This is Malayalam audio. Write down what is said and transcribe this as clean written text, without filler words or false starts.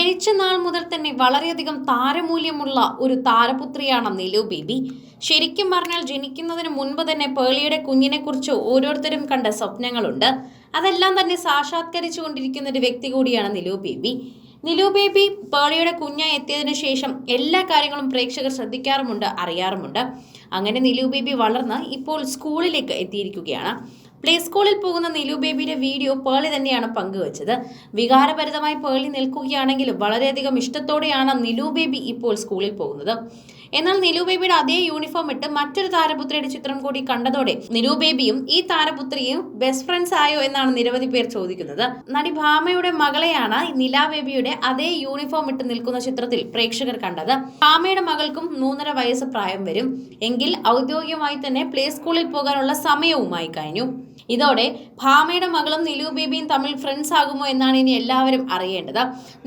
ജനിച്ച നാൾ മുതൽ തന്നെ വളരെയധികം താരമൂല്യമുള്ള ഒരു താരപുത്രിയാണ് നിലു ബേബി. ശരിക്കും പറഞ്ഞാൽ ജനിക്കുന്നതിന് മുൻപ് തന്നെ പേളിയുടെ കുഞ്ഞിനെക്കുറിച്ച് ഓരോരുത്തരും കണ്ട സ്വപ്നങ്ങളുണ്ട്. അതെല്ലാം തന്നെ സാക്ഷാത്കരിച്ചു കൊണ്ടിരിക്കുന്ന ഒരു വ്യക്തി കൂടിയാണ് നിലു ബേബി. നിലു ബേബി പേളിയുടെ കുഞ്ഞായി എത്തിയതിനു ശേഷം എല്ലാ കാര്യങ്ങളും പ്രേക്ഷകർ ശ്രദ്ധിക്കാറുമുണ്ട്, അറിയാറുമുണ്ട്. അങ്ങനെ നിലു ബേബി വളർന്ന് ഇപ്പോൾ സ്കൂളിലേക്ക് എത്തിയിരിക്കുകയാണ്. പ്ലേ സ്കൂളിൽ പോകുന്ന നിലു ബേബിയുടെ വീഡിയോ പേളി തന്നെയാണ് പങ്കുവച്ചത്. വികാരഭരിതമായി പേളി നിൽക്കുകയാണെങ്കിലും വളരെയധികം ഇഷ്ടത്തോടെയാണ് നിലു ബേബി ഇപ്പോൾ സ്കൂളിൽ പോകുന്നത്. എന്നാൽ നിലു ബേബിയുടെ അതേ യൂണിഫോം ഇട്ട് മറ്റൊരു താരപുത്രിയുടെ ചിത്രം കൂടി കണ്ടതോടെ നിലു ബേബിയും ഈ താരപുത്രിയും ബെസ്റ്റ് ഫ്രണ്ട്സ് ആയോ എന്നാണ് നിരവധി പേർ ചോദിക്കുന്നത്. നടി ഭാമയുടെ മകളെയാണ് നില ബേബിയുടെ അതേ യൂണിഫോം ഇട്ട് നിൽക്കുന്ന ചിത്രത്തിൽ പ്രേക്ഷകർ കണ്ടത്. ഭാമയുടെ മകൾക്കും 3.5 വയസ്സ് പ്രായം വരും. എങ്കിൽ ഔദ്യോഗികമായി തന്നെ പ്ലേ സ്കൂളിൽ പോകാനുള്ള സമയവുമായി കഴിഞ്ഞു. ഇതോടെ ഭാമയുടെ മകളും നിലു ബേബിയും തമ്മിൽ ഫ്രണ്ട്സ് ആകുമോ എന്നാണ് ഇനി എല്ലാവരും അറിയേണ്ടത്.